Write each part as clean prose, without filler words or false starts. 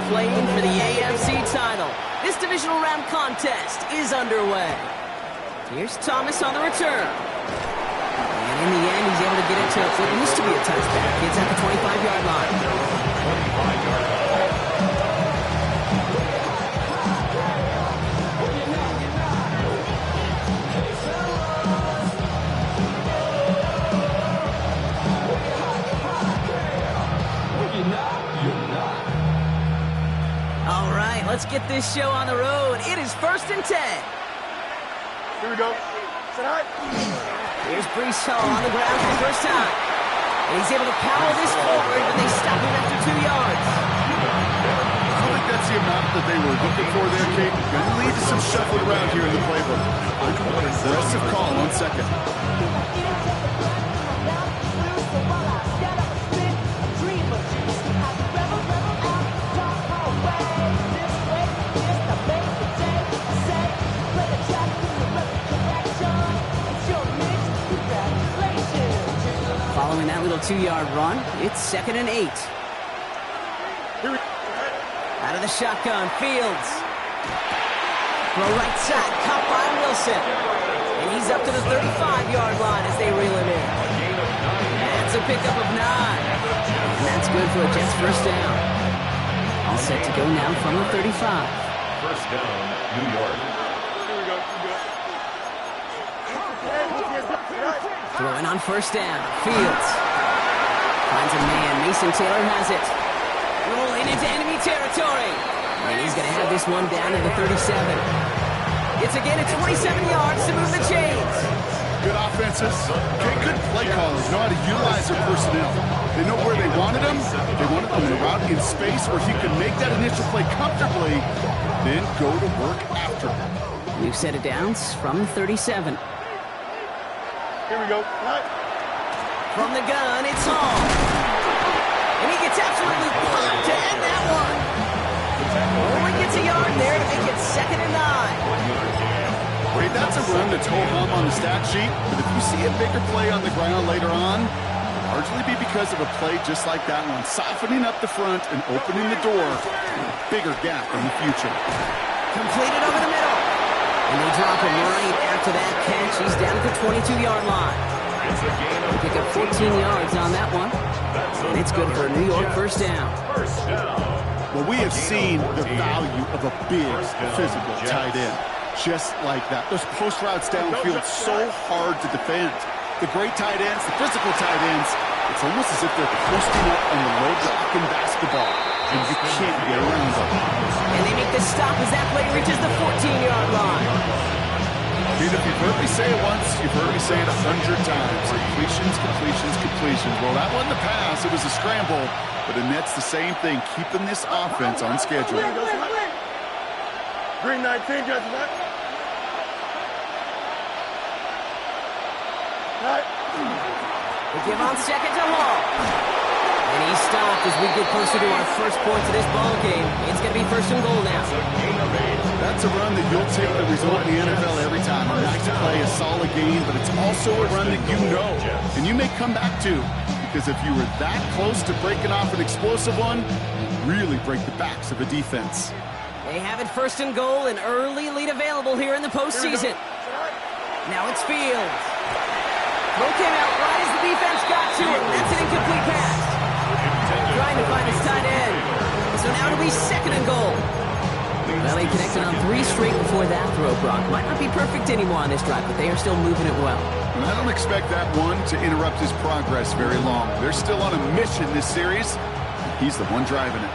playing for the AFC title. This divisional round contest is underway. Here's Thomas on the return. And in the end, he's able to get it to what used to be a touchback. It's at the 25-yard line. All right, let's get this show on the road. It is 1st and 10. Here we go. Here's Brees Hall on the ground for the first time. And he's able to power this forward, but they stop him after 2 yards. I don't think that's the amount that they were looking for there, Kate. Going to lead to some shuffling around here in the playbook. Aggressive call on 2nd. Following that little 2-yard run, it's 2nd and 8. Out of the shotgun, Fields. Throw right side, caught by Wilson. And he's up to the 35-yard line as they reel him in. That's a pickup of 9. And that's good for a Jets first down. All set to go now from the 35. First down, New York. Throwing on first down, Fields. Finds a man, Mason Taylor has it. Rolling into enemy territory. And he's going to have this one down to the 37. It's again at 27 yards to move the chains. Good offenses. Okay, good play callers. Know how to utilize their personnel. They know where they wanted them. They wanted them to route in space where he could make that initial play comfortably, then go to work after. New set of downs from the 37. Here we go. From the gun, it's Hall. And he gets absolutely pumped to end that one. Only gets a yard there to make it 2nd and 9. Wait, that's a run that's ho-hum on the stat sheet, but if you see a bigger play on the ground later on, it'll largely be because of a play just like that one, softening up the front and opening the door to a bigger gap in the future. Completed over the middle. And they drop him right after that catch. He's down at the 22-yard line. They pick up 14 yards on that one. And it's good for a New York first down. Well, we have seen the value of a big, physical tight end. Just like that. Those post routes downfield so hard to defend. The great tight ends, the physical tight ends, it's almost as if they're posting up on the low block in basketball. And you can't get around them. And they make the stop as that play reaches the 14-yard line. Dude, if you've heard me say it once, you've heard me say it 100 times. Completions, completions, completions. Well, that wasn't a pass. It was a scramble. But the Nets, the same thing, keeping this offense on schedule. Green 19, Judge. They give on 2nd to Hall. And he's stopped as we get closer to our first points of this ball game. It's going to be 1st and goal now. That's a run that you'll take the result in the NFL every time. A nice play, a solid game, but it's also a run that you know and you may come back to. Because if you were that close to breaking off an explosive one, you really break the backs of a defense. They have it 1st and goal, an early lead available here in the postseason. Now it's Fields. Throw came out right as the defense got to it. That's an incomplete pass. Trying to find his tight end. So now it'll be 2nd and goal. Well, they connected on 3 straight before that throw, Brock. Might not be perfect anymore on this drive, but they are still moving it well. And I don't expect that one to interrupt his progress very long. They're still on a mission this series. He's the one driving it.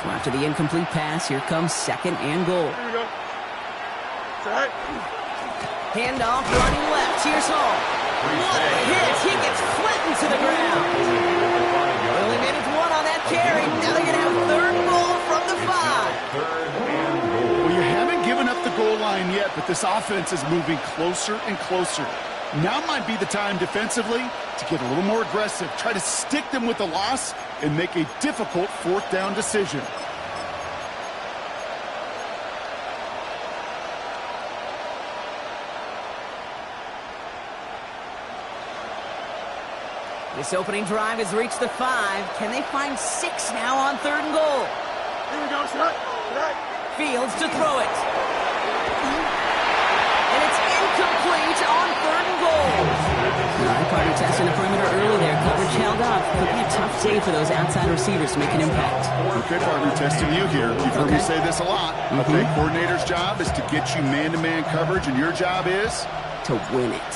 So after the incomplete pass, here comes 2nd and goal. Here we go. Set. Handoff, running left. Here's Hall. What a hit! He gets flattened to the ground. Only managed 1 on that carry. Now they're going to have 3rd and goal from the 5. Well, you haven't given up the goal line yet, but this offense is moving closer and closer. Now might be the time defensively to get a little more aggressive, try to stick them with the loss, and make a difficult 4th down decision. This opening drive has reached the 5. Can they find 6 now on 3rd and goal? Here we go, shot. Tonight. Fields to throw it. And it's incomplete on 3rd and goal. All right, Carter testing the perimeter early there. Coverage held up. Could be a tough day for those outside receivers to make an impact. Okay, partner, testing you here. You've heard me say this a lot. A big coordinator's job is to get you man-to-man coverage, and your job is? To win it.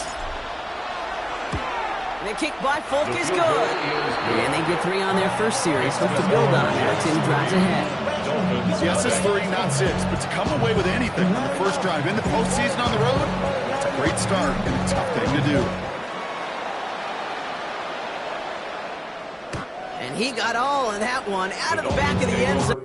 The kick by Folk is good. And they get 3 on their first series. Hope to build on that. Team drives ahead. Yes, it's 3, not 6. But to come away with anything on the first drive in the postseason on the road, it's a great start and a tough thing to do. And he got all of that one out of the back of the end zone.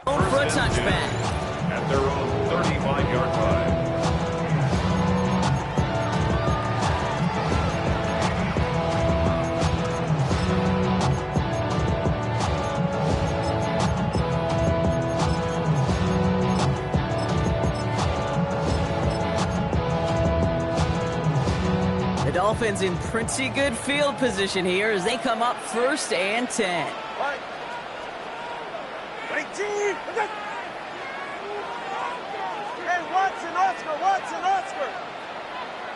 For a touchback. At their own 35-yard line. The Dolphins in pretty good field position here as they come up 1st and 10. Right. 18. Hey, Watson, Oscar.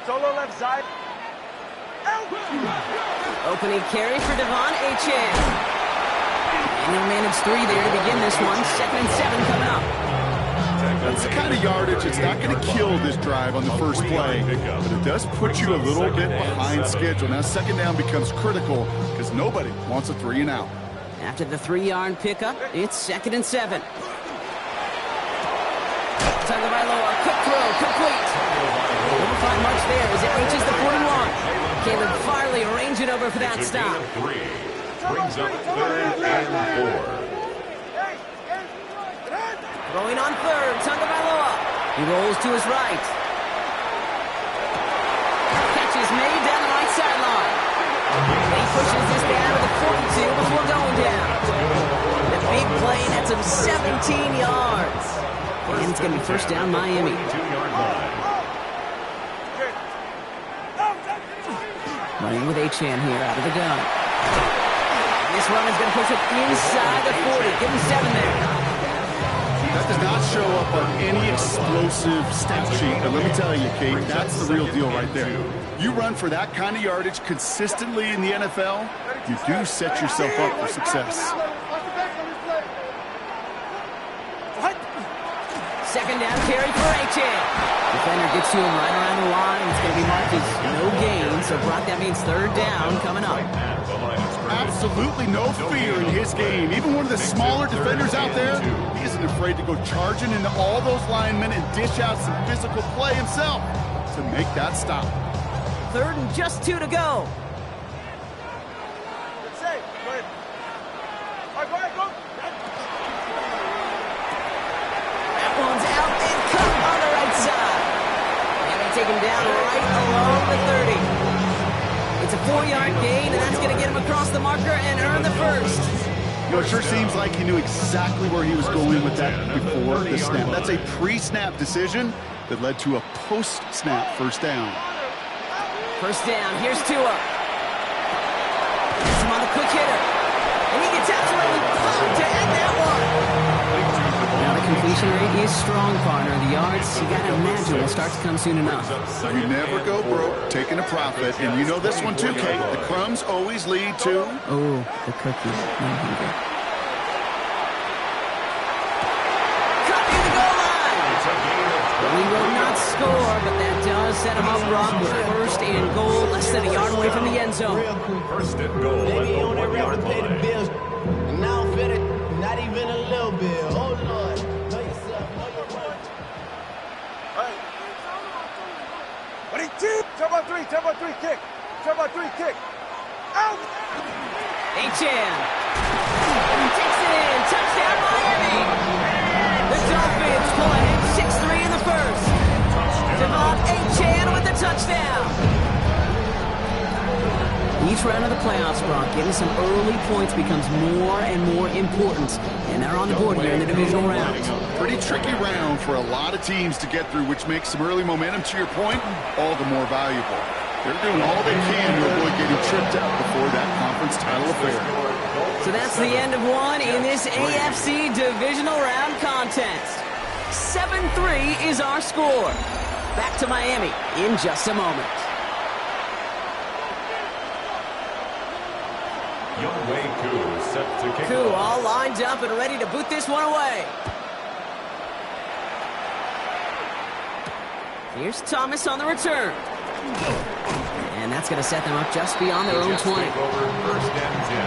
Solo left side. Out. Opening carry for Devon Achane. And he'll manage 3 there to begin this one. 2nd and 7 coming up. That's the kind of yardage it's not going to kill this drive on the first play, but it does put you a little bit behind schedule. Now 2nd down becomes critical because nobody wants a 3 and out. After the 3-yard pickup, it's 2nd and 7. Tagovailoa, quick throw, complete. Over 5 marks there as it reaches the 41. Caleb Farley arrange it over for that stop. 3 brings up 3rd and 4. Throwing on 3rd, Tagovailoa. He rolls to his right. Catch is made down the right sideline. He pushes this down to the 42 before going down. The big play nets him 17 yards. And it's going to be 1st down Miami. 2-yard line. Running with Achane here out of the gun. This run is going to push it inside the 40. Give him 7 there. That does not show up on any explosive stat sheet, but let me tell you, Kate, that's the real deal right there. You run for that kind of yardage consistently in the NFL, you do set yourself up for success. 2nd down carry for Achane. Defender gets to him right around the line. It's going to be marked as no gain, so Brock, that means 3rd down coming up. Absolutely no fear in his game. Even one of the smaller defenders out there, he isn't afraid to go charging into all those linemen and dish out some physical play himself to make that stop. 3rd and just 2 to go. Good save. Go ahead. All right, go ahead, go. That one's out and cut on the right side. And they take him down right along the 30. It's a 4-yard gain, and that's going to get him across the marker and earn the 1st. You know, it sure seems like he knew exactly where he was going with that before the snap. That's a pre-snap decision that led to a post-snap 1st down. 1st down, here's Tua. Gets him on a quick hitter. And he gets absolutely pumped to end that one. Now the completion rate is strong, partner. The yards, you got to imagine, will start to come soon enough. You never go broke taking a profit. And you know this one too, Kate. The crumbs always lead to... Oh, the cookies. I'm hungry. Cut near the goal line. He will not score, but that does set him up wrong with 1st and goal, less than a yard away from the end zone. 1st and goal at the 1-yard line. And now I'm fit it, not even a little bit. Oh, Lord. Know yourself, know your worth. All right. 22. Turbo 3, kick. Turbo 3, kick. Out. Achane. touchdown. Each round of the playoffs, Brock, getting some early points becomes more and more important. And they're on the board here in the divisional round. Pretty tricky round for a lot of teams to get through, which makes some early momentum, to your point, all the more valuable. They're doing all they can to avoid getting tripped up before that conference title affair. So that's the end of one in this AFC divisional round contest. 7-3 is our score. Back to Miami in just a moment. Koo all lined up and ready to boot this one away. Here's Thomas on the return. And that's going to set them up just beyond their own 20. First and 10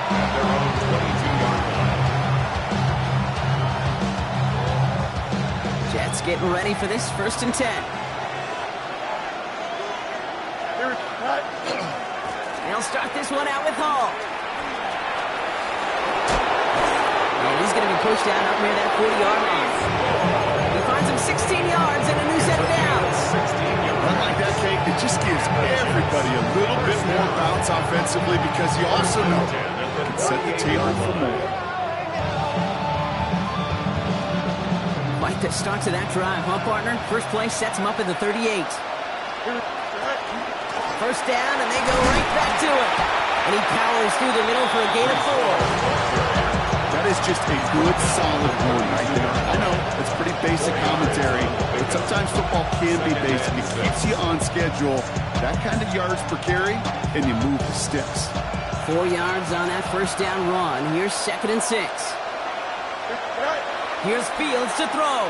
at their own 22-yard line. Jets getting ready for this 1st and 10. They'll start this one out with Hall. And he's going to be pushed out up near that 40-yard line. He finds him 16 yards and a new set of downs. Run like that, Kate, it just gives everybody a little bit more bounce offensively because you also know it can set the table for more. Quite the start to that drive, huh, partner? First play sets him up in the 38. First down, and they go right back to it. And he powers through the middle for a gain of 4. That is just a good, solid run right there. I know, it's pretty basic commentary, but sometimes football can be basic. It keeps you on schedule, that kind of yards per carry, and you move the sticks. 4 yards on that first down run. Here's 2nd and 6. Here's Fields to throw.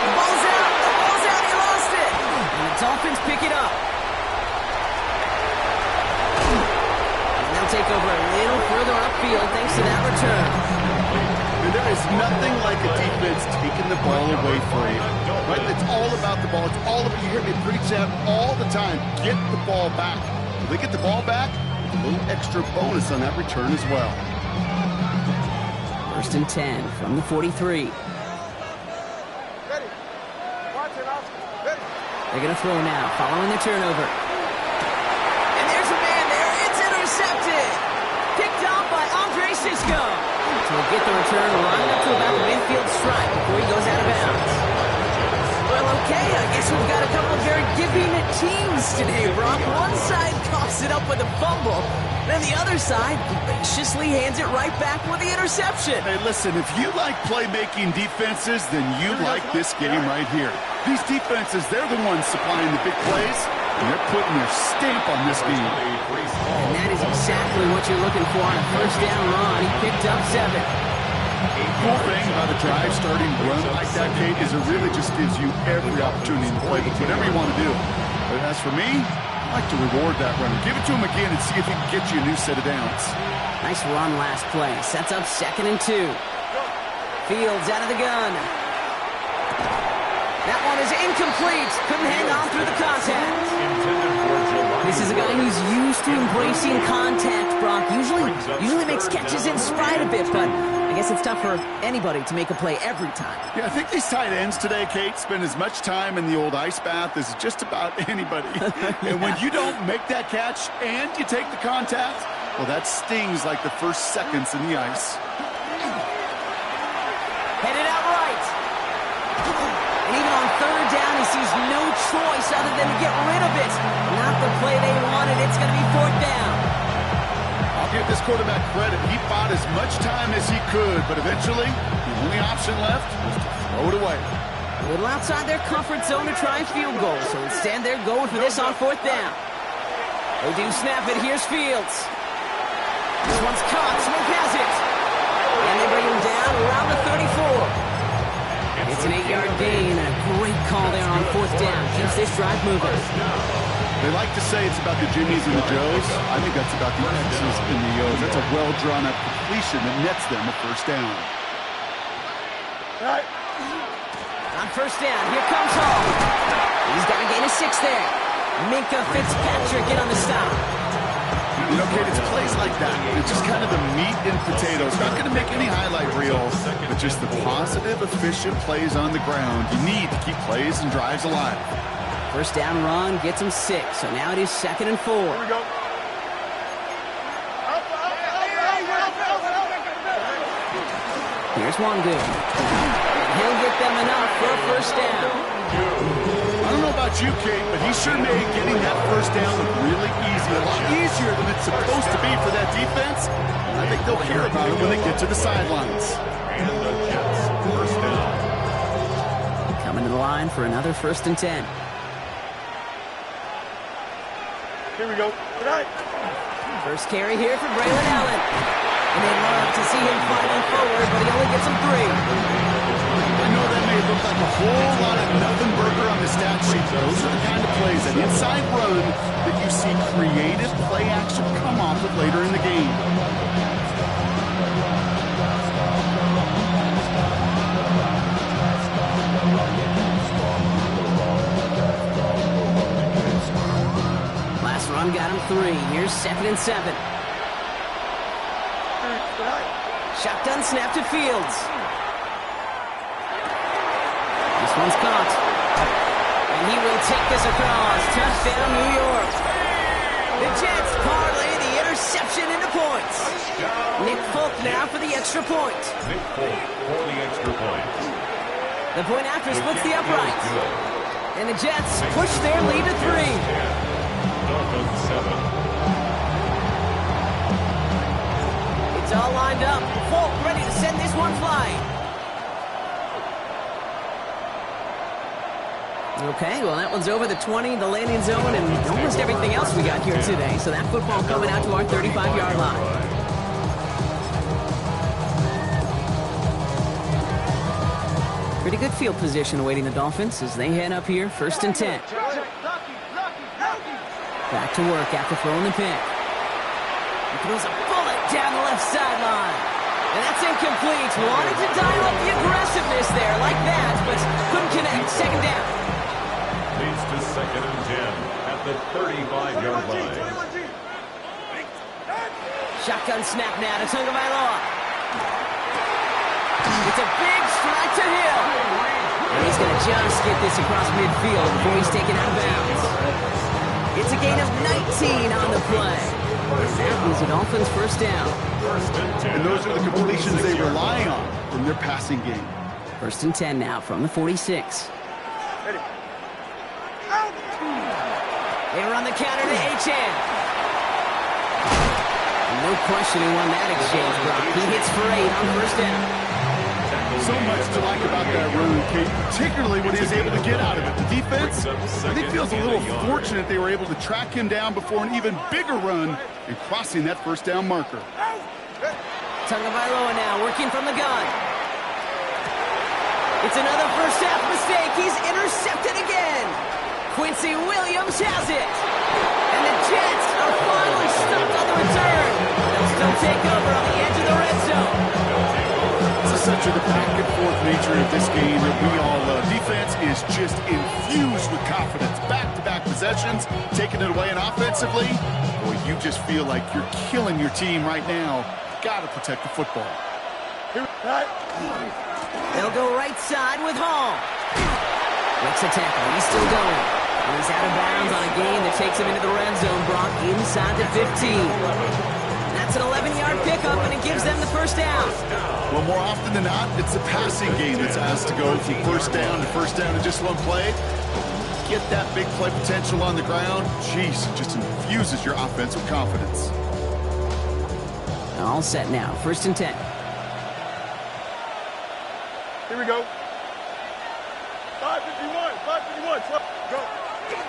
The ball's out. The ball's out. He lost it. And the Dolphins pick it up. And they'll take over a little further upfield thanks to that return. And there is nothing like a defense taking the ball away from you. Right? It's all about the ball. It's all about, you hear me preach that all the time. Get the ball back. If they get the ball back, a little extra bonus on that return as well. 1st and 10 from the 43. They're going to throw now, following the turnover. And there's a man there. It's intercepted. Picked off by Andre Sisco. So he'll get the return lined up to about the midfield stripe before he goes out of bounds. Well, okay, I guess we've got a couple of very giving teams today, Brock. One side coughs it up with a fumble. Then the other side graciously hands it right back with the interception. Hey, listen, if you like playmaking defenses, then you like this game right here. These defenses, they're the ones supplying the big plays, and they're putting their stamp on this game. And that is exactly what you're looking for on a first down run. He picked up 7. The cool thing about a drive starting run like that, Kate, is it really just gives you every opportunity to play with whatever you want to do. But as for me, I like to reward that runner. Give it to him again and see if he can get you a new set of downs. Nice run last play. Sets up 2nd and 2. Fields out of the gun. That one is incomplete. Couldn't hang on through the contact. This is a guy who's used to embracing contact, Brock. Usually makes catches in stride a bit, but I guess it's tough for anybody to make a play every time. Yeah, I think these tight ends today, Kate, spend as much time in the old ice bath as just about anybody. Yeah. And when you don't make that catch and you take the contact, well, that stings like the first seconds in the ice. Headed out right. And even on 3rd down, he sees no choice other than to get rid of it. Not the play they wanted. It's going to be 4th down. I'll give this quarterback credit. He fought as much time as he could, but eventually, the only option left was to throw it away. A little outside their comfort zone to try a field goal, so instead they're going for this on 4th down. They do snap it. Here's Fields. This one's caught. Smith has it. And they bring him down around the 34. It's an 8-yard gain, and a great call there on 4th down. Keeps this drive moving. They like to say it's about the Jimmies and the Joes. I think that's about the X's and the O's. That's a well-drawn-up completion that nets them a 1st down. On 1st down, here comes Hall. He's got a gain of 6 there. Minka Fitzpatrick in on the stop. You know, Kate, it's plays like that. It's just kind of the meat and potatoes. Not going to make any highlight reels, but just the positive, efficient plays on the ground. You need to keep plays and drives alive. First down run gets him 6, so now it is 2nd and 4. Here we go. Here's one good. And he'll get them enough for a first down. I don't know about you, Kate, but he sure made getting that first down look really easy. A lot easier than it's supposed to be for that defense. I think they'll hear about it when they get to the sidelines. And the Jets, first down. Coming to the line for another 1st and 10. Here we go. Tonight. First carry here for Braylon Allen. And they love to see him fighting forward, but he only gets him 3. I know that may look like a whole lot of nothing burger on the stat sheet. Those are the kind of plays, an inside run, that you see creative play action come off of later in the game. Last run got him 3. Here's 2nd and 7. Shotgun snap to Fields. This one's caught. And he will take this across. Touchdown, New York. The Jets parlay the interception into points. Nick Folk now for the extra point. Nick Folk for the extra point. The point after splits the uprights. And the Jets push their lead to 3. Dolphins 7. It's all lined up. Folk ready to send this one flying. Okay, well, that one's over the 20, the landing zone, and almost everything else we got here today. So that football coming out to our 35-yard line. Pretty good field position awaiting the Dolphins as they head up here, 1st and 10. Back to work after throwing the pick. He throws a bullet down the left sideline. And that's incomplete. Wanted to dial up the aggressiveness there like that, but couldn't connect. 2nd down. Leads to 2nd and 10 at the 35-yard line. Shotgun snap now to Tagovailoa. It's a big strike to Hill. And he's going to just get this across midfield before he's taken out of bounds. It's a gain of 19 on the play. That was the Dolphins' first down. And those are the completions they rely on in their passing game. 1st and 10 now from the 46. They run the counter to H.N. No question who won that exchange, Brock. He hits for 8 on 1st down. So much to like about that run, Kate, particularly what he was able to get out of it. The defense, I think, feels a little fortunate they were able to track him down before an even bigger run and crossing that 1st down marker. Tagovailoa now working from the gun. It's another first half mistake. He's intercepted again. Quincy Williams has it. And the Jets are finally stumped on the return. They'll still take over on the edge of the red zone. This is such a back-and-forth nature of this game that we all love. Defense is just infused with confidence. Back-to-back possessions, taking it away, and offensively, boy, you just feel like you're killing your team right now. Got to protect the football. They'll go right side with Hall. Makes a tackle. He's still going. And he's out of bounds on a gain that takes him into the red zone. Brock inside the 15. That's an 11-yard pickup, and it gives them the first down. Well, more often than not, it's the passing game that's asked to go from first down in just one play. Get that big play potential on the ground. Jeez, it just infuses your offense with confidence. All set now. 1st and 10. Here we go. 551, 551, go.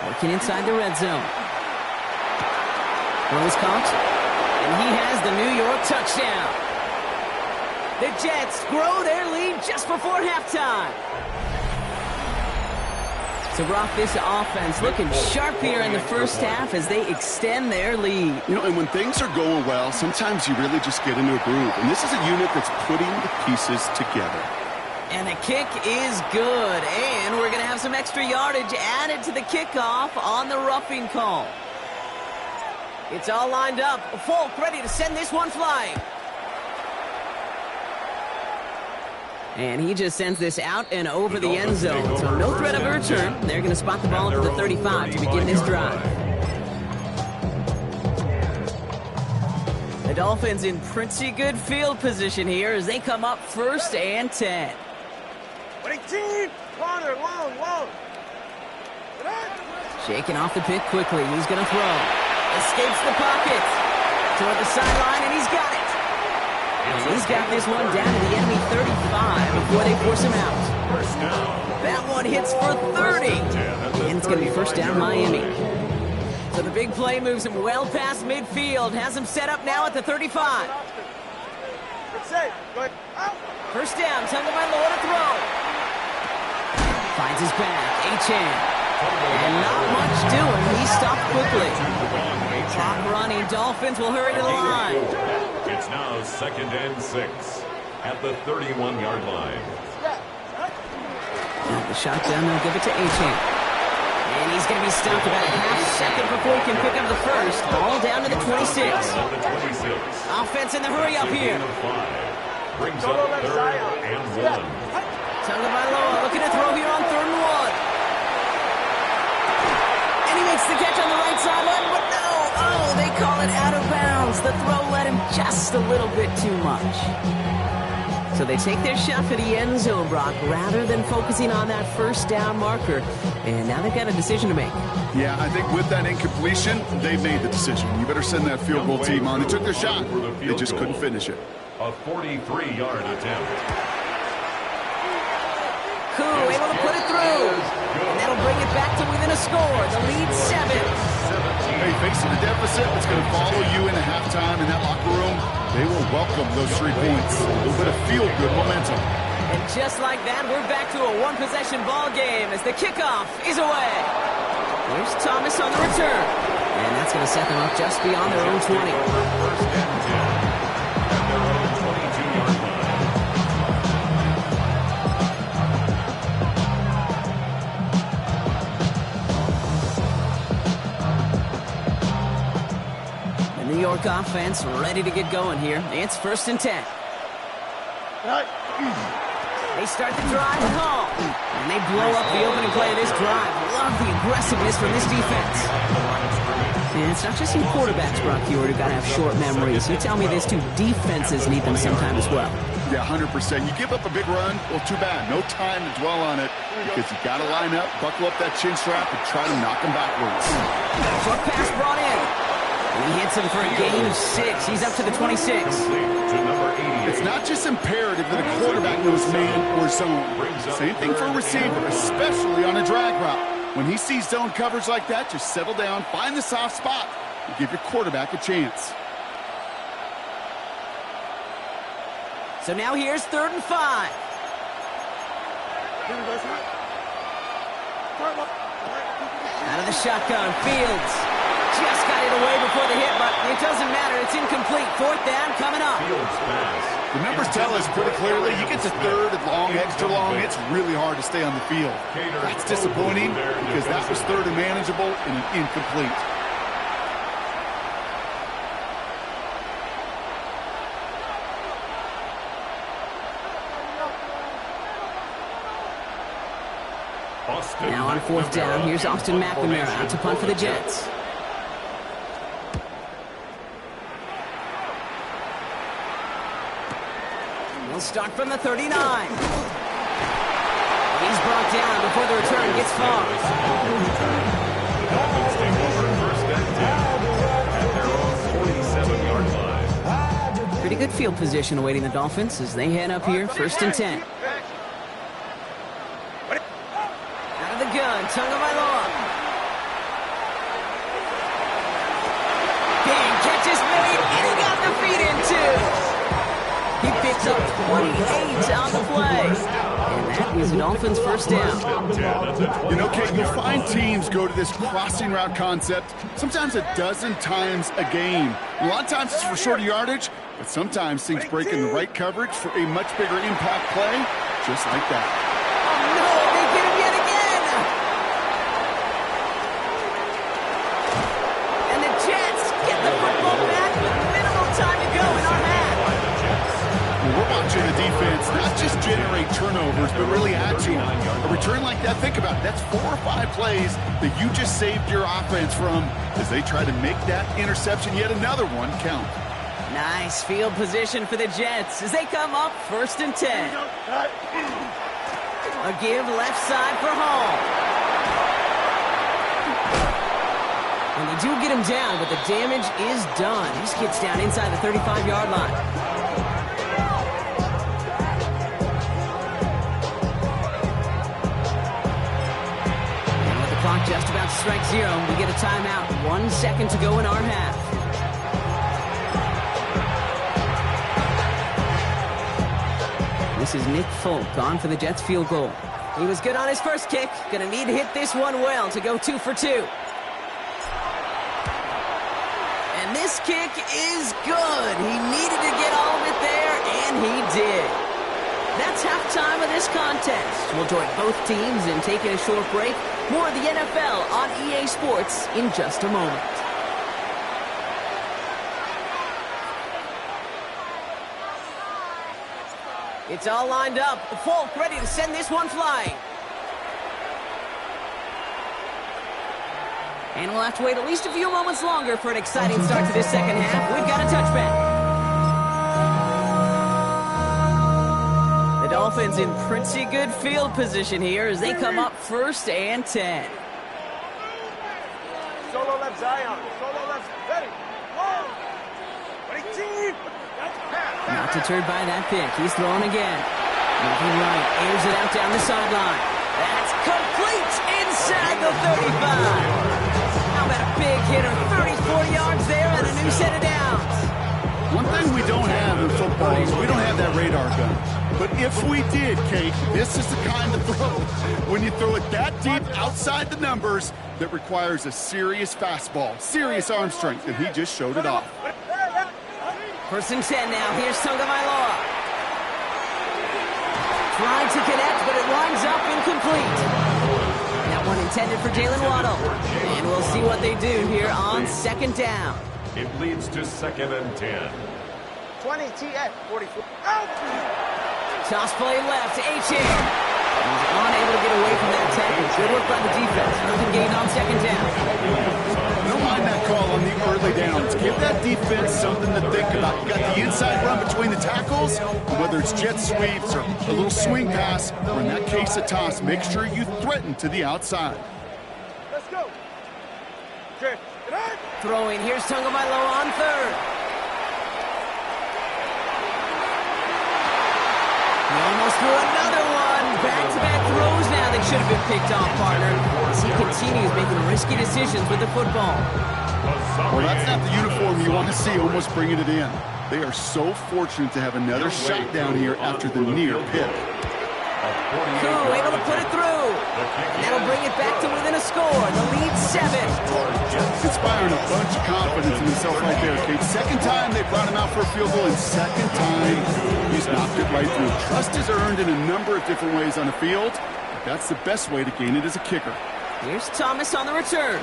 Working inside the red zone. Throws caught. And he has the New York touchdown. The Jets grow their lead just before halftime. So, Brock, this offense looking sharp here in the first half as they extend their lead. You know, and when things are going well, sometimes you really just get into a groove. And this is a unit that's putting the pieces together. And the kick is good. And we're going to have some extra yardage added to the kickoff on the roughing call. It's all lined up. Folk ready to send this one flying. And he just sends this out and over the end zone. So no threat of a return. They're going to spot the ball up to the 35 to begin this drive. The Dolphins in pretty good field position here as they come up 1st and 10. Shaking off the pick quickly. He's going to throw. Escapes the pocket. Toward the sideline, and he's got it. And he's got this one down to the enemy 35 before they force him out. That one hits for 30. And it's going to be 1st down Miami. So the big play moves him well past midfield. Has him set up now at the 35. 1st down, Tagovailoa to throw. Finds his back, Achane. And not much doing. He stopped quickly. Clock running. Dolphins will hurry to the line. It's now 2nd and 6 at the 31-yard line. Got the shotgun. They'll give it to Achane. And he's going to be stopped about a half second before he can pick up the first. Ball down to the 26. Offense in the hurry up here. Brings up 3rd and 1. Tagovailoa looking to throw here on 3rd and 1. And he makes the catch on the right sideline, but no. Oh, they call it out of bounds. The throw led him just a little bit too much. So they take their shot for the end zone, Brock, rather than focusing on that 1st down marker. And now they've got a decision to make. Yeah, I think with that incompletion, they've made the decision. You better send that field goal team on. They took their shot. They just couldn't finish it. A 43-yard attempt. Cool, able to put it through. And that'll bring it back to within a score. The lead 7. Hey, facing a deficit that's going to follow you into halftime in that locker room, they will welcome those 3 points. A little bit of feel-good momentum. And just like that, we're back to a one-possession ball game as the kickoff is away. Here's Thomas on the return. And that's going to set them up just beyond their own 20. 1st and 10 at their own 22-yard line. New York offense ready to get going here. It's 1st and 10. They start the drive home. And they blow up the opening play of this drive. Love the aggressiveness from this defense. And it's not just some quarterbacks, Brock Hewitt, who got to have short memories. You tell me these 2 defenses need them sometime as well. Yeah, 100%. You give up a big run, well, too bad. No time to dwell on it because you got to line up, buckle up that chin strap, and try to knock them backwards. Short pass brought in. And he hits him for a gain of 6. He's up to the 26. It's not just imperative that a quarterback knows man or zone. Same thing for a receiver, especially on a drag route. When he sees zone coverage like that, just settle down, find the soft spot, and give your quarterback a chance. So now here's 3rd and 5. Out of the shotgun, Fields. Just got it away before the hit, but it doesn't matter. It's incomplete. 4th down coming up. The numbers tell us pretty clearly, you get to 3rd and long, extra long, it's really hard to stay on the field. That's disappointing because that was 3rd and manageable and an incomplete. Now on 4th down, here's Austin McNamara out to punt for the Jets. We'll start from the 39. He's brought down before the return gets far. Dolphins take over 1st and 10 at their own 47-yard line. Pretty good field position awaiting the Dolphins as they head up here, 1st and 10. Out of the gun, Tagovailoa. Big catch is made, and he got the feet in too. He picks up 28 on the play. And that is the Dolphins' 1st down. You know, Kate, you'll find teams go to this crossing route concept sometimes a dozen times a game. A lot of times it's for shorter yardage, but sometimes things break in the right coverage for a much bigger impact play, just like that. Oh, no, they get him yet again. And the Jets get the football back with minimal time to go in our half. We're watching the defense not just generate turnovers, but really add to them. A return like that, think about it. That's 4 or 5 plays that you just saved your offense from as they try to make that interception, yet another one, count. Nice field position for the Jets as they come up 1st and 10. A give left side for Hall. And they do get him down, but the damage is done. This gets down inside the 35-yard line. And with the clock just about to strike 0, we get a timeout. 1 second to go in our half. This is Nick Folk on for the Jets field goal. He was good on his first kick. Gonna need to hit this one well to go 2 for 2. And this kick is good. He needed to get all of it there, and he did. That's halftime of this contest. We'll join both teams in taking a short break. More of the NFL on EA Sports in just a moment. It's all lined up. Folk ready to send this one flying. And we'll have to wait at least a few moments longer for an exciting start to this second half. We've got a touchback. The Dolphins in pretty good field position here as they come up 1st and 10. Solo left Zion. Solo left. Ready. Whoa. Ready, team. Not deterred by that pick. He's throwing again. Moving right. Airs it out down the sideline. That's complete inside the 35. How about a big hitter? 30-40 yards there and a new set of downs. One thing we don't have in football is we don't have that radar gun. But if we did, Kate, this is the kind of throw, when you throw it that deep outside the numbers, that requires a serious fastball, serious arm strength, and he just showed it off. 1st and 10 now. Here's Tagovailoa. Tried to connect, but it winds up incomplete. That one intended for Jalen Waddle. And we'll see what they do here on 2nd down. It leads to 2nd and 10. 20 TF 44. Out! Toss play left. H-Air. He's unable to get away from that tackle. Good work by the defense. Nothing gained on 2nd down. Don't mind that call on the early downs. Give that defense something to think about. You got the inside run between the tackles, and whether it's jet sweeps or a little swing pass, or in that case a toss, make sure you threaten to the outside. Let's go. Okay. Throwing. Here's Tagovailoa on 3rd. He almost threw another one. Back-to-back throws now that should have been picked off, partner. As he continues making risky decisions with the football. Well, that's not the uniform you want to see almost bringing it in. They are so fortunate to have another shot down here after the near pick. Koo able to put it through. And that'll bring it back to within a score. The lead 7. Inspiring a bunch of confidence in himself right there, Kate. 2nd time they brought him out for a field goal, and 2nd time he's knocked it right through. Trust is earned in a number of different ways on the field. But that's the best way to gain it as a kicker. Here's Thomas on the return.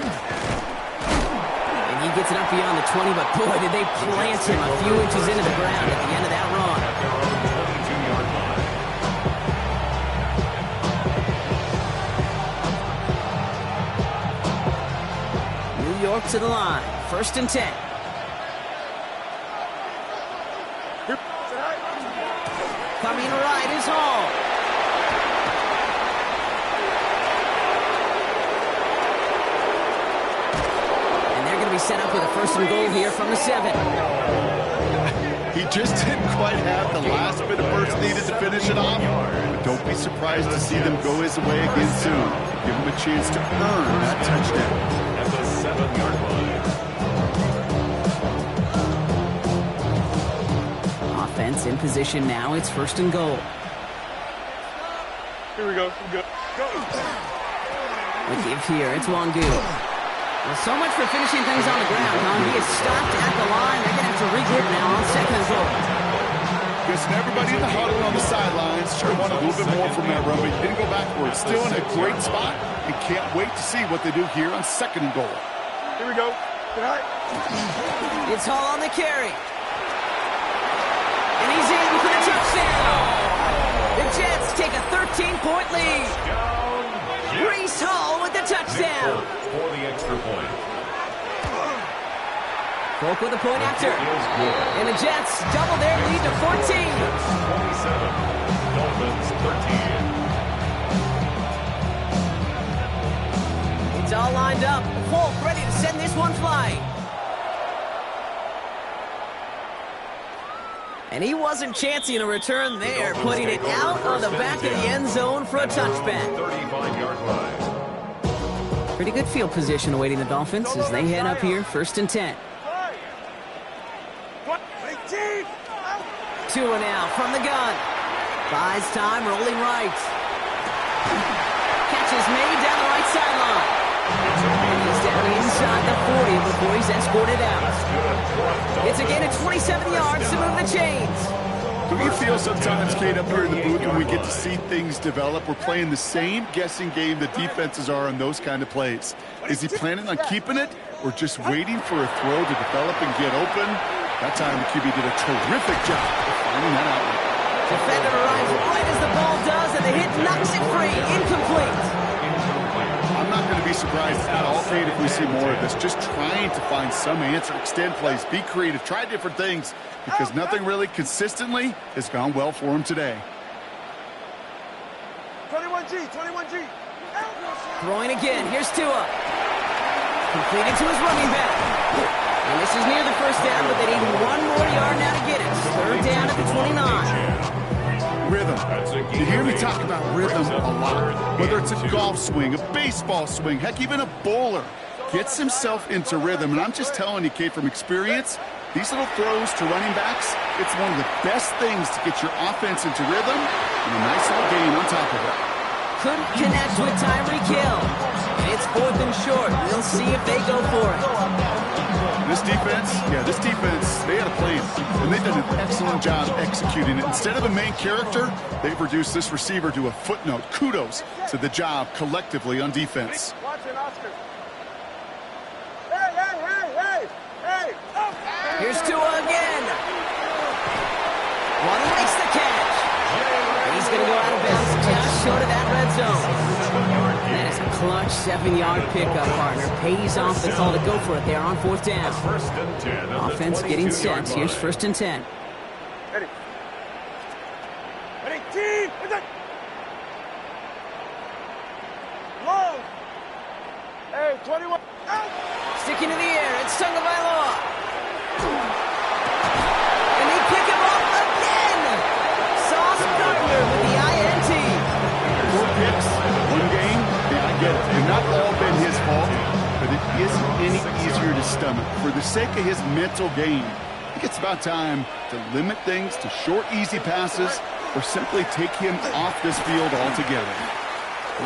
And he gets it up beyond the 20, but boy, did they plant him a few inches into the ground at the end of that run. New York to the line. 1st and 10. Coming right is Hall. And they're going to be set up with a 1st and goal here from the 7. He just didn't quite have the last bit of burst needed to finish it off. But don't be surprised to see them go his way again soon. Give him a chance to earn that touchdown. At the 7-yard line. Offense in position now. It's 1st and goal. Here we go. Go. The give here. It's Wangu. Well, so much for finishing things on the ground, huh? He is stopped at the line. They're going to have to regroup now on 2nd and goal. Guessing everybody in the huddle on the sidelines sure wanted a little bit more from that run, but he didn't go backwards. Still in a great spot, and can't wait to see what they do here on 2nd and goal. Here we go. It's Hall on the carry. And he's in for the touchdown. The lead. Brees Hall with the touchdown. For the extra point. Folk with a point after. And the Jets double their lead to 14. 27. Dolphins 13. It's all lined up. Folk ready to send this one flying. And he wasn't chancing a return there, putting it out on the back of the end zone for a touchback. 35-yard line. Pretty good field position awaiting the Dolphins as they head up here, 1st and 10. 2 and out from the gun. Buys time, rolling right. Catch is made down the right sideline. And he's down inside the 40 before he's escorted out. It's a gain of 27 yards to move the chains. Do we feel sometimes, Kate, up here in the booth when we get to see things develop? We're playing the same guessing game the defenses are on those kind of plays. Is he planning on keeping it or just waiting for a throw to develop and get open? That time the QB did a terrific job of finding that outlet. Defender arrives right as the ball does, and the hit knocks it free. Incomplete. I'm not going to be surprised at all, Kate, if we see more of this. Just trying to find some answer, extend plays, be creative, try different things, because nothing really consistently has gone well for him today. 21G, 21G. Throwing again. Here's Tua. Completed to his running back. And this is near the first down, but they need one more yard now to get it. 3rd down at the 29. Rhythm. You hear me talk about rhythm a lot. Whether it's a golf swing, a baseball swing, heck, even a bowler gets himself into rhythm. And I'm just telling you, Kate, from experience, these little throws to running backs, it's one of the best things to get your offense into rhythm and a nice little gain on top of it. Couldn't connect with Tyreek Hill. It's 4th and short. We'll see if they go for it. This defense, they had a plan, and they've done an excellent job executing it. Instead of a main character, they've reduced this receiver to a footnote. Kudos to the job collectively on defense. Watch it, Oscar. Hey! Here's Tua again. One makes the catch. He's going to go out of bounds just short of that red zone. That is a clutch 7-yard pickup, partner. Pays off the call to go for it there on 4th down. 1st and 10. Offense getting set. Here's 1st and 10. Ready, team! Long! Hey, 21! Sticking to the air. It's Tagovailoa. And they pick him up again. Sauce Gardner with the INT. 4 picks, 1 game. Yeah, I get it. They've not all been his fault, but it isn't any easier to stomach. For the sake of his mental game, I think it's about time to limit things to short, easy passes or simply take him off this field altogether.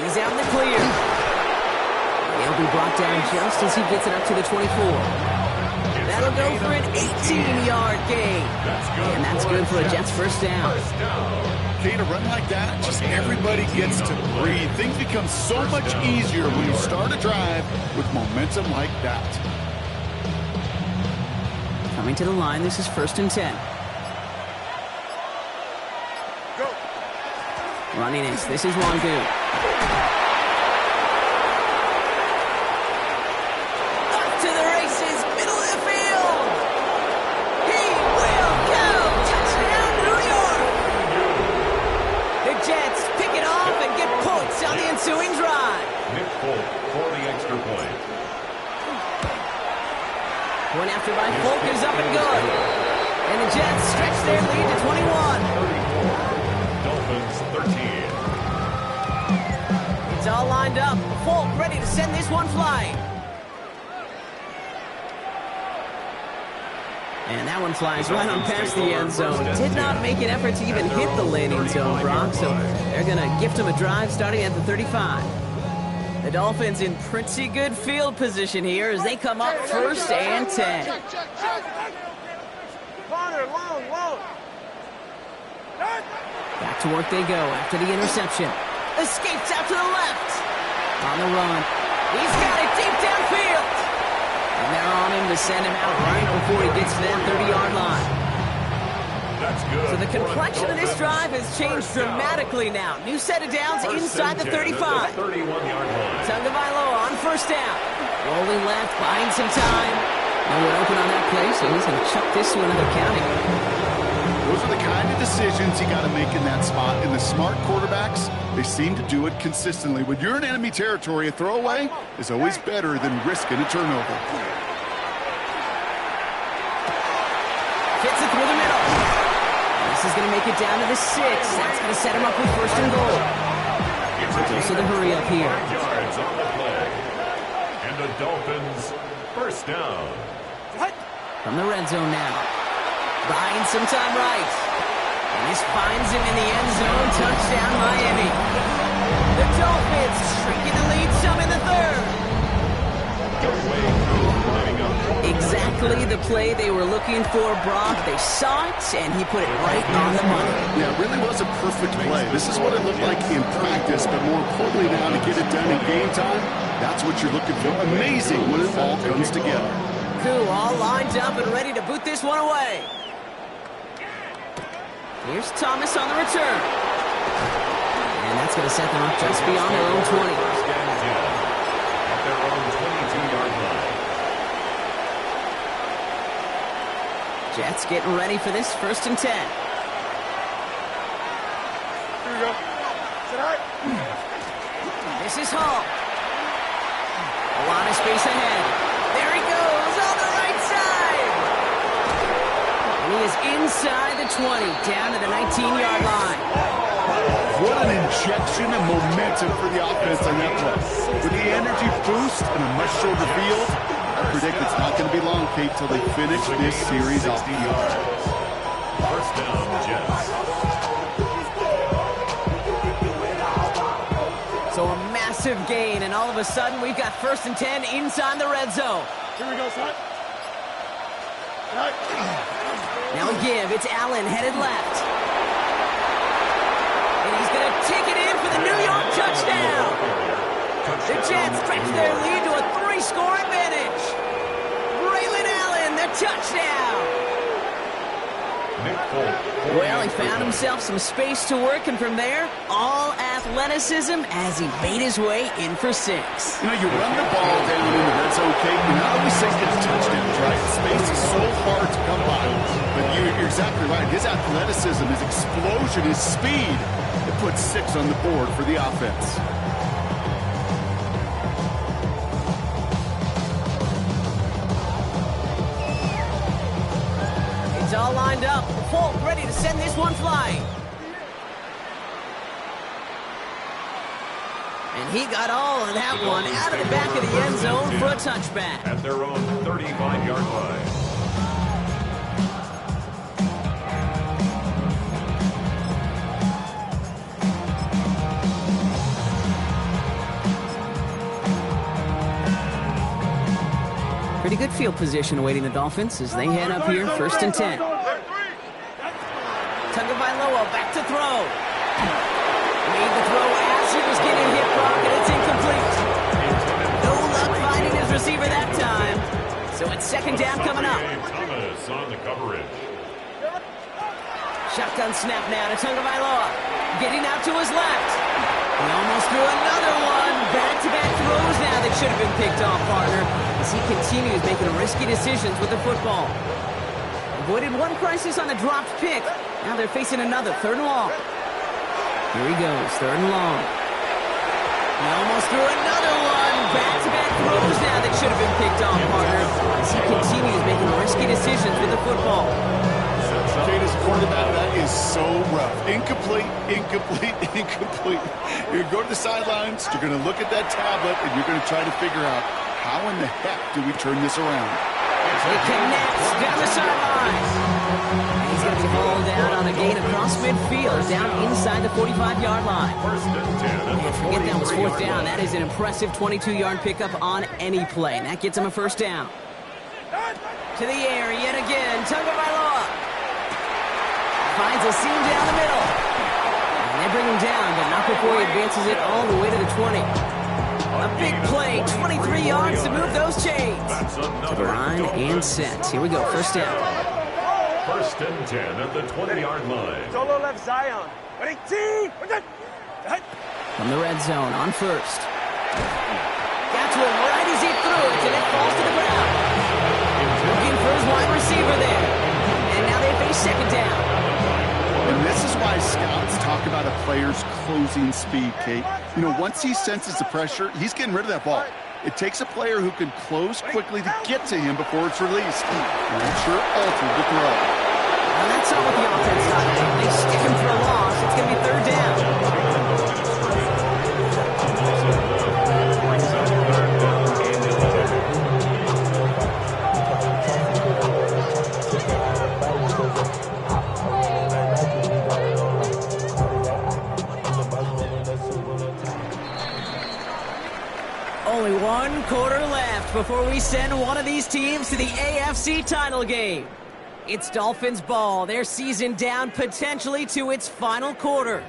He's out in the clear. He'll be brought down just as he gets it up to the 24. That'll go for an 18-yard gain. And that's good for a Jets 1st down. Kate, a run like that, just everybody gets to breathe. Things become so much easier when you start a drive with momentum like that. Coming to the line, this is 1st and 10. Go! Running it, this is Wangu. Up to the races, middle of the field. He will go. Touchdown, New York. The Jets pick it off and get points on the ensuing drive. Nick Folk for the extra point. One after by Folk is up and good. And the Jets stretch their lead to 21. 34. Dolphins 13. It's all lined up. Folk ready to send this one flying. And that one flies right on past the end zone. Did not make an effort to even hit the landing zone, Brock. So they're going to gift him a drive starting at the 35. The Dolphins in pretty good field position here as they come up 1st and 10. Corner, long. Back to work they go after the interception. Escapes out to the left. On the run. He's got it deep downfield. And they're on him to send him out right before he gets to that 30-yard line. That's good. So the complexion of this drive has changed dramatically now. New set of downs inside the 35. 31-yard line. Tagovailoa on first down. Rolling left, buying some time. No one open on that play, so he's going to chuck this to another county. Those are the kind of decisions you got to make in that spot. And the smart quarterbacks, they seem to do it consistently. When you're in enemy territory, a throwaway is always better than risking a turnover. Fits it through the middle. This is going to make it down to the 6. That's going to set him up with first and goal. So the hurry up here. Yards on the play. And the Dolphins first down. From the red zone now. Buying some time right. And this finds him in the end zone. Touchdown, Miami. The Dolphins shrinking the lead some in the third. Exactly the play they were looking for, Brock. They saw it, and he put it right on the money. Yeah, it really was a perfect play. This is what it looked like in practice, but more importantly now to get it done in game time, that's what you're looking for. Amazing when it all comes together. Cool, all lined up and ready to boot this one away. Here's Thomas on the return. And that's going to set them up just beyond their own 20. First and 10 at their own 22-yard line. Jets getting ready for this first and 10. Here we go. Sit high. This is Hall. A lot of space ahead. There he goes on the right side. And he is inside the 20, down to the 19-yard line. What an injection of momentum for the offense on that play. With the energy boost and a much shorter field, I predict it's not going to be long, Kate, till they finish this series off. First down, Jets. So a massive gain, and all of a sudden we've got first and 10 inside the red zone. Here we go, son. Now a give. It's Allen headed left. And he's going to take it in for the New York touchdown. The Jets stretch their lead to a 3-score advantage. Braylon Allen, the touchdown. Well, he found himself some space to work, and from there, all athleticism as he made his way in for 6. You know, you run the ball down in the red zone, Kate, you're not always saying it's touchdowns, right? Space is so hard to come by. But you're exactly right. His athleticism, his explosion, his speed, it puts 6 on the board for the offense. It's all lined up. Folk ready to send this one flying. And he got all of that one out of the back of the end zone for a touchback. At their own 35-yard line. Pretty good field position awaiting the Dolphins as they head up here, first and 10. Tagovailoa back to throw. Made the throw as he was getting hit, Brock, and it's incomplete. No luck finding his receiver that time. So it's second down coming up. Thomas on the coverage. Shotgun snap now to Tagovailoa. Getting out to his left. He almost threw another one. Back-to-back throws now that should have been picked off, partner, as he continues making risky decisions with the football. Avoided one crisis on a dropped pick. Now they're facing another, third and long. Here he goes, third and long. He almost threw another one. Back-to-back throws now that should have been picked off, partner, as he continues making risky decisions with the football. Jade, as a quarterback, that is so rough. Incomplete, incomplete, incomplete. You're going to go to the sidelines, you're going to look at that tablet, and you're going to try to figure out how in the heck do we turn this around. It connects down the sideline. He's going to be hauled down on a gain across midfield, down inside the 45-yard line. First and 10 at the Forget that was fourth 43-yard down. line. That is an impressive 22-yard pickup on any play. And that gets him a first down. To the air yet again. Tagovailoa finds a seam down the middle. And they bring him down, but not before he advances it all the way to the 20. A big play, 23 yards to move those chains. That's To the another line and Dolphins. set. Here we go, first down. First and 10 at the 20-yard line. Solo left Zion. Ready, team. From the red zone on first. Got to him right as he threw it, and it falls to the ground. Looking for his wide receiver there. And now they face second down. And this is why scouts talk about a player's closing speed, Kate. You know, once he senses the pressure, he's getting rid of that ball. It takes a player who can close quickly to get to him before it's released. And it sure altered the throw. And that's all with the offense side. They stick him for a loss. It's going to be third down. Brings up third down and 11. Only one quarter left before we send one of these teams to the AFC title game. It's Dolphins ball, their season down potentially to its final quarter.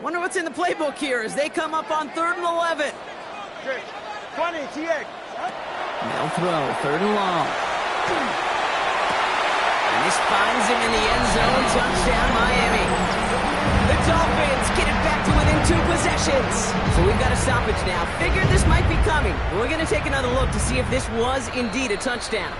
Wonder what's in the playbook here as they come up on 3rd and 11. 20, TX. They'll throw, 3rd and long. And this finds him in the end zone, touchdown Miami. The Dolphins get it back to within 2 possessions. So we've got a stoppage now. Figured this might be coming. We're going to take another look to see if this was indeed a touchdown.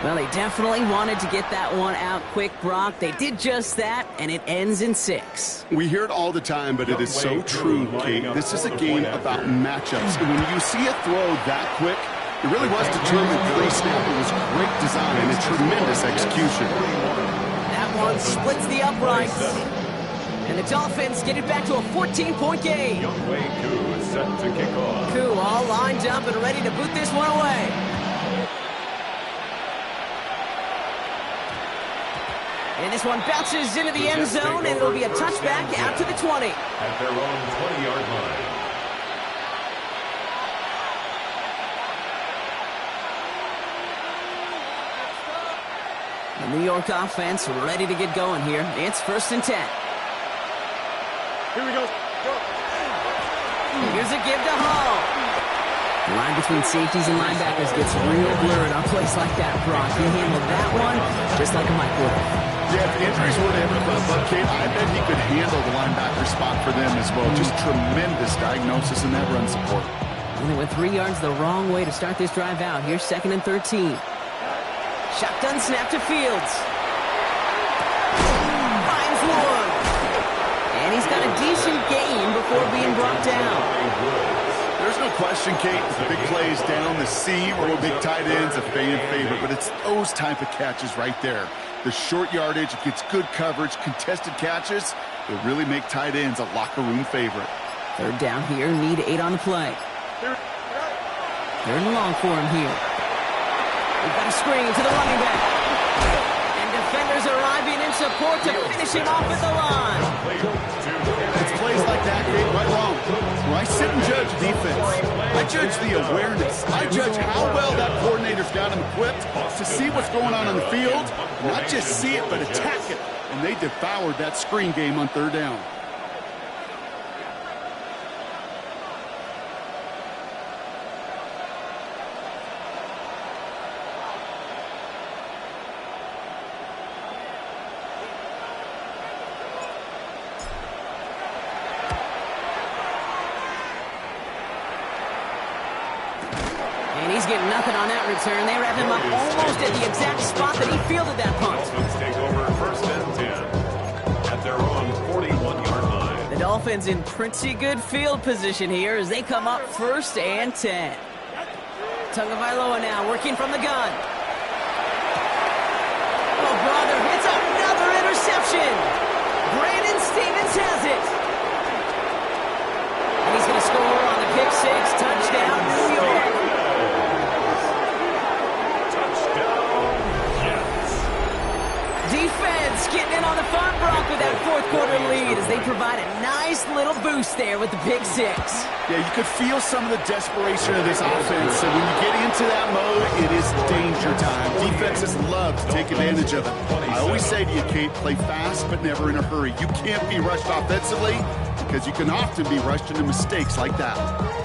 Well, they definitely wanted to get that one out quick, Brock. They did just that, and it ends in 6. We hear it all the time, but it is so true, Kate. This is a game about matchups. And when you see a throw that quick, it really was determined pre-snap. It was great design and a tremendous execution. That one splits the uprights. And the Dolphins get it back to a 14-point game. Youngway Koo is set to kick off. Koo all lined up and ready to boot this one away. And this one bounces into the end zone, and it'll be a touchback out to the 20. At their own 20-yard line. The New York offense ready to get going here. It's 1st and 10. Here we go. Here's a give to Hall. The line between safeties and linebackers gets real blurred on plays like that, Brock. He handled that one just like a microwave. Yeah, if injuries were to ever come up, Kate, I bet he could handle the linebacker spot for them as well. Just tremendous diagnosis in that run support. And they went 3 yards the wrong way to start this drive out. Here's 2nd and 13. Shotgun snap to Fields. Finds one. And he's got a decent gain before being brought down. There's no question, Kate, the big plays down the seam or big tight ends a fan favorite, but it's those type of catches right there. The short yardage, it gets good coverage, contested catches, they really make tight ends a locker room favorite. 3rd down here, need 8 on the play. 3rd and long for him here. We've got a screen to the running back. And defenders arriving in support to finish him off at the line. It's plays like that, Kate, right wrong. When I sit and judge defense, I judge the awareness. I judge how well that coordinator's got him equipped to see what's going on the field, not just see it, but attack it. And they devoured that screen game on 3rd down. He's getting nothing on that return. They wrap him up almost at the exact spot that he fielded that punt. Dolphins take over 1st and 10 at their own 41-yard line. The Dolphins in pretty good field position here as they come up 1st and 10. Tagovailoa now working from the gun. Oh, brother, it's another interception. Brandon Stevens has it. And he's going to score on the pick 6. Touchdown, New York. Defense getting in on the fun, Brock, with that 4th quarter lead as they provide a nice little boost there with the pick 6. Yeah, you could feel some of the desperation of this offense. So when you get into that mode, it is danger time. Defenses love to take advantage of it. I always say to you, Kate, play fast but never in a hurry. You can't be rushed offensively. because you can often be rushed into mistakes like that.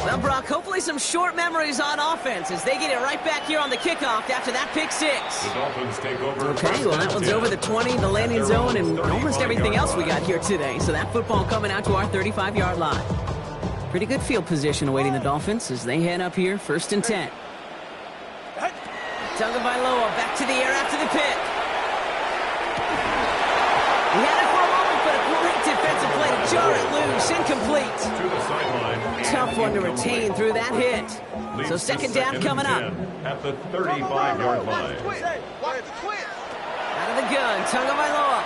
Well, Brock, hopefully some short memories on offense as they get it right back here on the kickoff after that pick six. The Dolphins take over. Okay, well, that one's over the 20, the landing zone, and almost everything else we got here today. So that football coming out to our 35-yard line. Pretty good field position awaiting the Dolphins as they head up here, 1st and 10. Tagovailoa back to the air after the pick. He had it for a moment, but a great defensive play to jar it loose, incomplete. To the sideline. Tough one to retain through that hit. So second down coming up. At the 35-yard line. Out of the gun, Tagovailoa.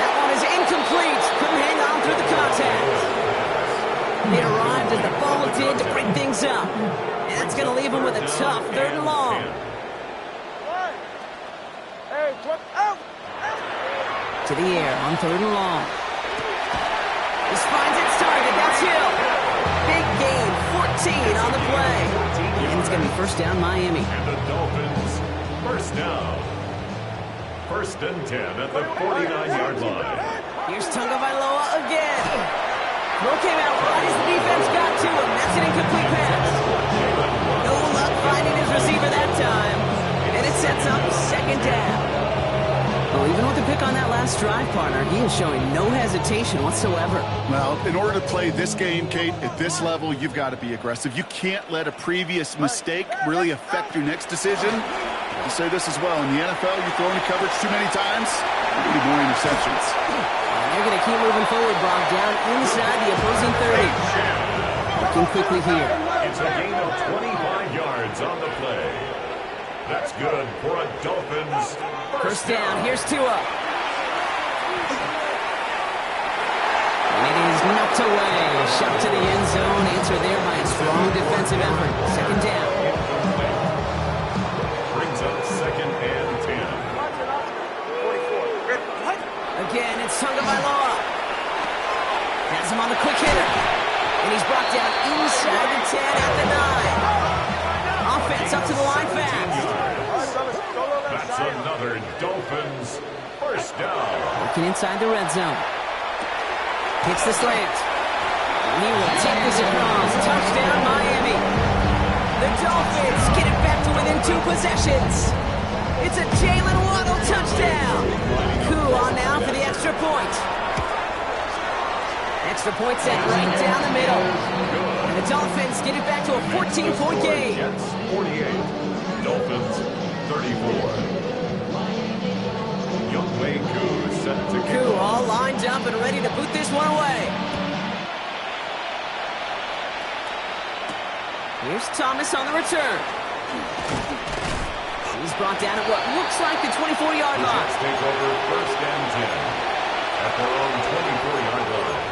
That one is incomplete. Couldn't hang on through the contact. They arrived as the ball did to break things up. And that's going to leave him with a tough 3rd and long. To the air on 3rd and long. This finds its target. That's Hill. Big gain, 14 on the play. And it's going to be 1st down Miami. And the Dolphins, 1st down. 1st and 10 at the 49-yard line. Here's Tagovailoa again. Throw came out right as the defense got to him. That's an incomplete pass. No luck finding his receiver that time. And it sets up 2nd down. Well, even with the pick on that last drive, partner, he is showing no hesitation whatsoever. Well, in order to play this game, Kate, at this level, you've got to be aggressive. You can't let a previous mistake really affect your next decision. I'll say this as well. In the NFL, you throw into coverage too many times, you're going to be more interceptions. They're going to keep moving forward, Brock, down inside the opposing 30. Looking quickly here. It's a gain of 25 yards on the play. That's good for a Dolphins 1st down. Here's Tua. And it is knocked away. Shot to the end zone. Answer there by a strong defensive effort. 2nd down. Brings up 2nd and 10. Again, it's Tagovailoa. Has him on the quick hitter. And he's brought down inside the 10 at the 9. Offense up to the line fast. That's another Dolphins 1st down. Working inside the red zone. Hits the slant. And he will take this across. Touchdown, Miami. The Dolphins get it back to within 2 possessions. It's a Jalen Waddle touchdown. Koo on now for the extra point. Extra point set right down the middle. And the Dolphins get it back to a 14-point game. Jets 48. Dolphins 34. Youngway Koo set to kick Koo off. all lined up and ready to boot this one away. Here's Thomas on the return. He's brought down at what looks like the 24-yard The line. Jets take over 1st and 10 at their own 24-yard line.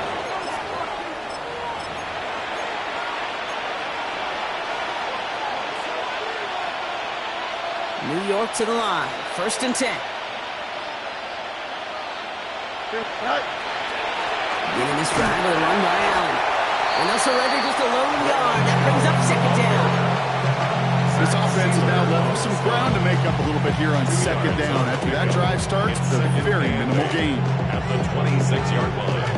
New York to the line. 1st and 10. Getting this drive with a run by Allen. And they'll surrender just a lone yard. That brings up 2nd down. This offense has now left some ground to make up a little bit here on 2nd down. After that drive starts, it's a very minimal gain. At the 26-yard line.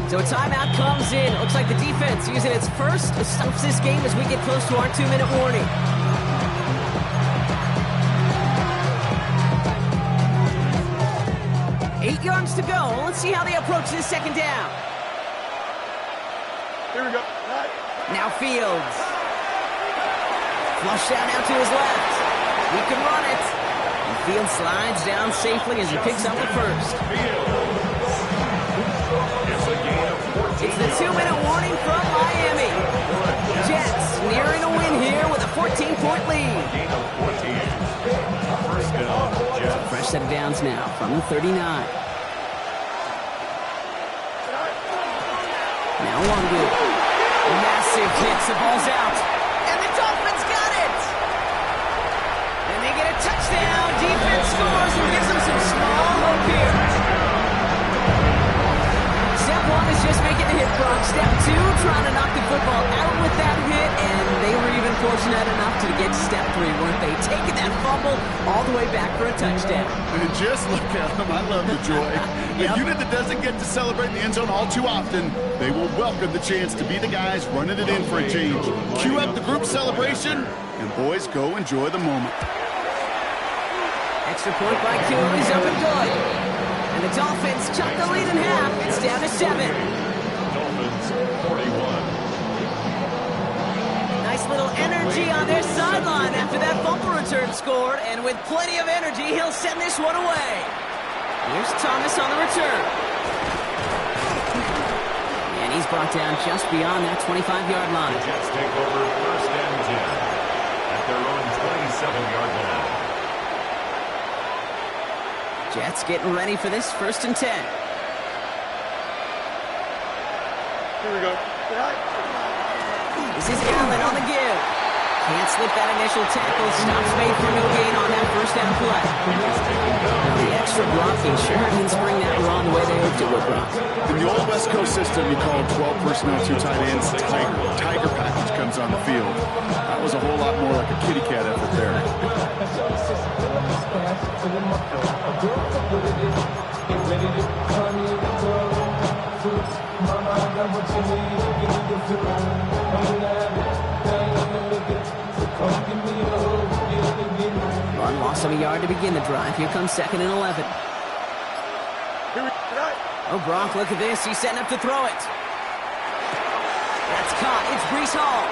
So a timeout comes in. Looks like the defense using its first to stop this game as we get close to our 2-minute warning. Eight yards to go. Let's see how they approach this 2nd down. Here we go. Now Fields. Flush out now to his left. He can run it. And Fields slides down safely as he picks up the first. It's the 2-minute warning from Miami. Jets nearing a win here with a 14-point lead. Gain of 14. 1st down, Jets. Fresh set of downs now from the 39. Now Wangu. Massive hits. The ball's out. And the Dolphins got it. And they get a touchdown. Defense scores and gives them some small hope here. Step one is just making the hit, Brock. Step 2, trying to knock the football out with that hit, and they were even fortunate enough to get to step 3, weren't they? Taking that fumble all the way back for a touchdown. And just look at them. I love the joy. A unit that doesn't get to celebrate in the end zone all too often, they will welcome the chance to be the guys running it in for a change. Cue up the group celebration, and boys, go enjoy the moment. Extra point by Kuhn is up and good. And the Dolphins chuck the lead in half. It's down to 7. Dolphins 41. Nice little energy on their sideline after that fumble return scored. And with plenty of energy, he'll send this one away. Here's Thomas on the return. And he's brought down just beyond that 25-yard line. The Jets take over first and 10 at their own 27-yard line. Jets getting ready for this first and 10. Here we go. This is Allen on the give. Can't slip that initial tackle. Stops made for no gain on that first down play. Now the extra blocking sure didn't spring that wrong the way they hoped it would, Brock. In the old West Coast system, you call 12 personnel, 2 tight ends, Tiger package comes on the field. That was a whole lot more like a kitty cat effort there. Run loss of a yard to begin the drive. Here comes 2nd and 11. Oh, Brock, look at this. He's setting up to throw it. That's caught. It's Breece Hall.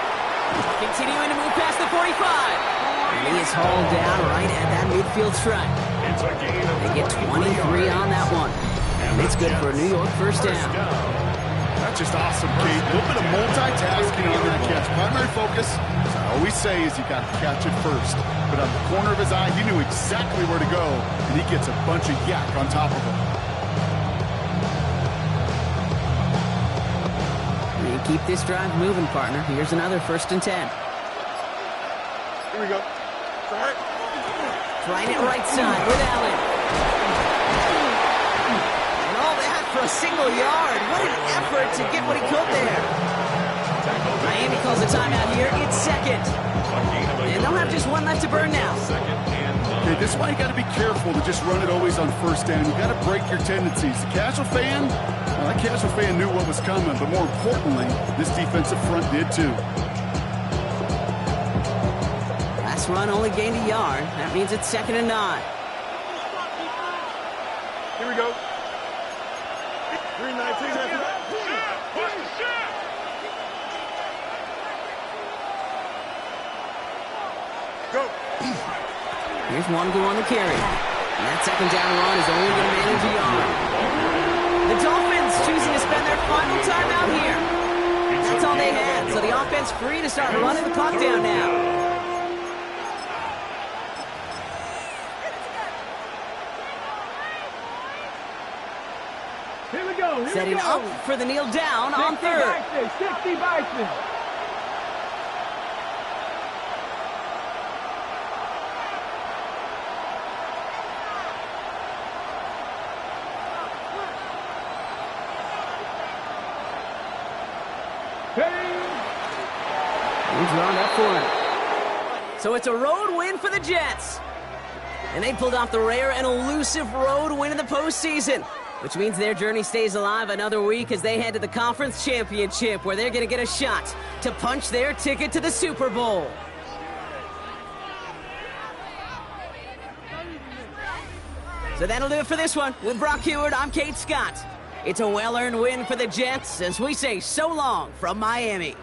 Continuing to move past the 45. And he is hauled down right at that midfield stripe. It's a gain of They get 23 on that one. And it's good for a New York first down. That's just awesome, Kate. A little bit of multitasking on that catch. Primary focus, as I always say, is you got to catch it first. But on the corner of his eye, he knew exactly where to go, and he gets a bunch of yak on top of him. You keep this drive moving, partner. Here's another first and 10. Here we go. Trying it right side with Allen. And all that for a single yard. What an effort to get what he could there. Miami calls a timeout here. It's 2nd. And they'll have just one left to burn now. Okay, this is why you got to be careful to just run it always on first down. You got to break your tendencies. The casual fan, well, that casual fan knew what was coming, but more importantly, this defensive front did too. Last run only gained a yard. That means it's 2nd and 9. Here we go. 319. Go. Here's one go on the carry. And that 2nd down run is only going to manage a yard. The Dolphins choosing to spend their final time out here. That's all they had, so the offense free to start running the clock down now. Here we go. Setting up for the kneel down on 3rd. 60 Bison. He's drawn up for it. So it's a road win for the Jets. And they pulled off the rare and elusive road win in the postseason, which means their journey stays alive another week as they head to the conference championship, where they're going to get a shot to punch their ticket to the Super Bowl. So that'll do it for this one. With Brock Heward, I'm Kate Scott. It's a well-earned win for the Jets as we say so long from Miami.